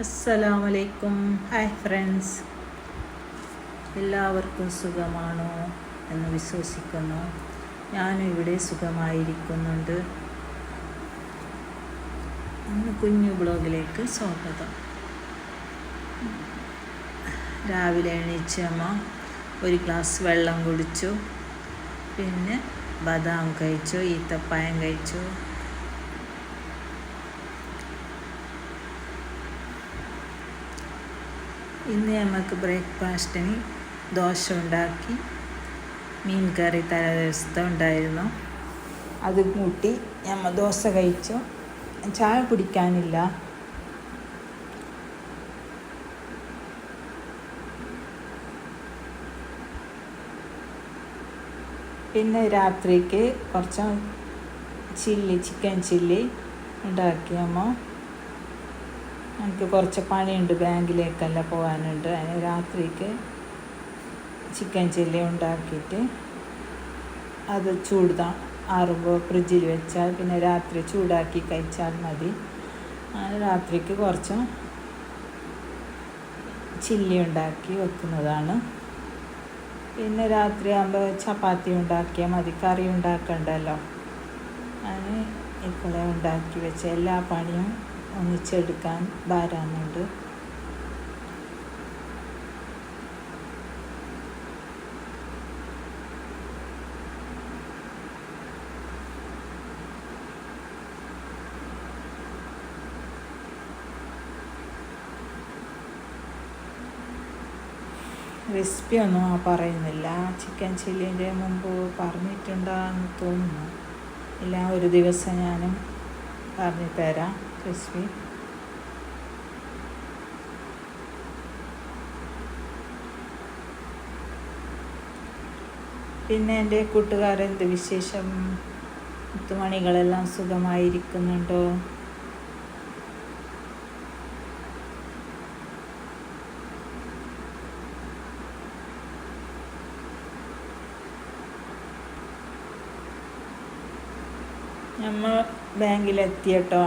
അസ്സലാമലൈക്കും. Hi friends, എല്ലാവർക്കും സുഖമാണോ എന്ന് വിശ്വസിക്കുന്നു. ഞാനും ഇവിടെ സുഖമായിരിക്കുന്നുണ്ട്. ഇന്ന് കുഞ്ഞു ബ്ലോഗിലേക്ക് സ്വാഗതം. രാവിലെ എണീച്ചമ്മ ഒരു ഗ്ലാസ് വെള്ളം കുടിച്ചു, പിന്നെ ബദാം കഴിച്ചു, ഈത്തപ്പഴം കഴിച്ചു. ഇന്ന് നമുക്ക് ബ്രേക്ക്ഫാസ്റ്റിന് ദോശ ഉണ്ടാക്കി. മീൻ കറി തലേദിവസത്തെ ഉണ്ടായിരുന്നു, അത് കൂട്ടി നമ്മൾ ദോശ കഴിച്ചു. ചായ കുടിക്കാനില്ല. പിന്നെ രാത്രിക്ക് കുറച്ച് ചിക്കൻ ചില്ലി ഉണ്ടാക്കി. എനിക്ക് കുറച്ച് പണിയുണ്ട്, ബാങ്കിലേക്കെല്ലാം പോകാനുണ്ട്. അതിന് രാത്രിക്ക് ചിക്കൻ ചില്ലി ഉണ്ടാക്കിയിട്ട് അത് ആറുമ്പോൾ ഫ്രിഡ്ജിൽ വെച്ചാൽ പിന്നെ രാത്രി ചൂടാക്കി കഴിച്ചാൽ മതി. രാത്രിക്ക് കുറച്ച് ചില്ലി ഉണ്ടാക്കി വെക്കുന്നതാണ്. പിന്നെ രാത്രി ആകുമ്പോൾ ചപ്പാത്തി ഉണ്ടാക്കിയാൽ മതി, കറി ഉണ്ടാക്കണ്ടല്ലോ. അതിന് ഇപ്പോഴേ ഉണ്ടാക്കി വെച്ച എല്ലാ പണിയും ഒന്നിച്ചെടുക്കാൻ ഭാരാന്നുണ്ട്. റെസിപ്പി ഒന്നും പറയുന്നില്ല. ചിക്കൻ ചില്ലിൻ്റെ മുമ്പ് പറഞ്ഞിട്ടുണ്ടാന്ന് തോന്നുന്നു. ഇല്ല, ഒരു ദിവസം ഞാനും പറഞ്ഞു തരാം റെസിപ്പി. പിന്നെ എൻ്റെ കൂട്ടുകാരെന്ത് വിശേഷം? മുത്തുമണികളെല്ലാം സുഖമായിരിക്കുന്നുണ്ടോ? നമ്മൾ ബാങ്കിലെത്തിയട്ടോ.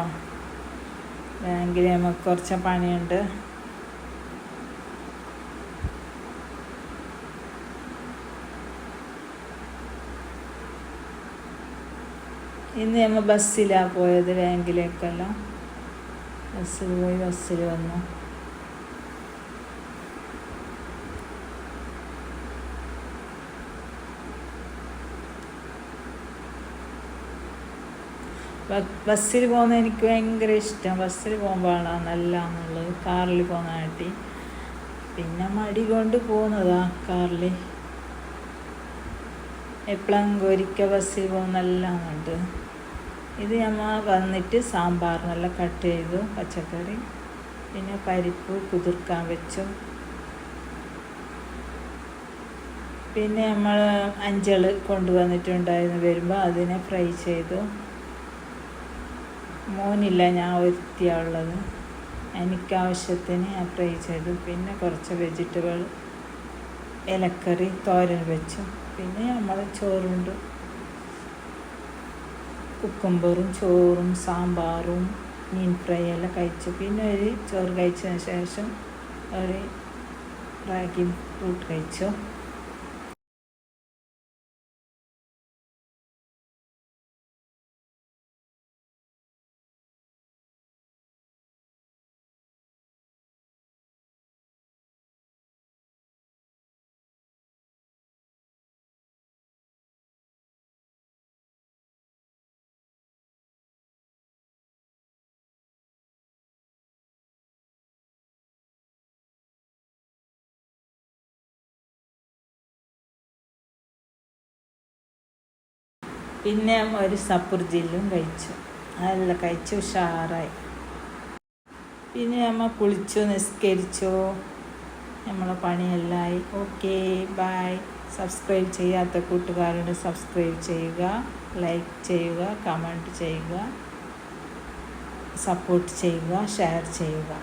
ബാങ്കിൽ നമുക്ക് കുറച്ച് പണിയുണ്ട്. ഇന്ന് നമ്മൾ ബസ്സിലാണ് പോയത് ബാങ്കിലേക്കെല്ലാം. ബസ്സിൽ പോയി ബസ്സിൽ വന്നു. ബസ്സിൽ പോകുന്നത് എനിക്ക് ഭയങ്കര ഇഷ്ടം. ബസ്സിൽ പോകുമ്പോഴാണ് നല്ലതെന്നുള്ളത്, കാറിൽ പോകുന്നതാട്ടി. പിന്നെ മടി കൊണ്ട് പോകുന്നതാ കാറിൽ. എപ്പോഴെങ്കിലും ഒരിക്കൽ ബസ്സിൽ പോകുന്ന നല്ലതാണുണ്ട്. ഇത് നമ്മൾ വന്നിട്ട് സാമ്പാർ നല്ല കട്ട് ചെയ്തു, പച്ചക്കറി, പിന്നെ പരിപ്പ് കുതിർക്കാൻ വെച്ചു. പിന്നെ നമ്മൾ അഞ്ചൾ കൊണ്ടുവന്നിട്ടുണ്ടായിരുന്നു, വരുമ്പോൾ അതിനെ ഫ്രൈ ചെയ്തു. മോനില്ല, ഞാൻ ഒരുത്തിയുള്ളത്. എനിക്കാവശ്യത്തിന് ഞാൻ ഫ്രൈ ചെയ്തു. പിന്നെ കുറച്ച് വെജിറ്റബിൾ ഇലക്കറി തോരൻ വെച്ചു. പിന്നെ നമ്മൾ ചോറുണ്ട്, കുക്കുംബറും ചോറും സാമ്പാറും മീൻ ഫ്രൈ എല്ലാം കഴിച്ചു. പിന്നെ ഒരു ചോറ് കഴിച്ചതിന് ശേഷം ഒരു റാഗി ഫ്രൂട്ട് കഴിച്ചു. പിന്നെ ഒരു സപ്പുർജില്ലും കഴിച്ചു. അതെല്ലാം കഴിച്ച് ഉഷാറായി. പിന്നെ നമ്മൾ കുളിച്ചു, നിസ്കരിച്ചു, നമ്മളെ പണിയെല്ലാമായി. Okay, by. സബ്സ്ക്രൈബ് ചെയ്യാത്ത കൂട്ടുകാരോട് സബ്സ്ക്രൈബ് ചെയ്യുക, ലൈക്ക് ചെയ്യുക, കമൻറ്റ് ചെയ്യുക, സപ്പോർട്ട് ചെയ്യുക, ഷെയർ ചെയ്യുക.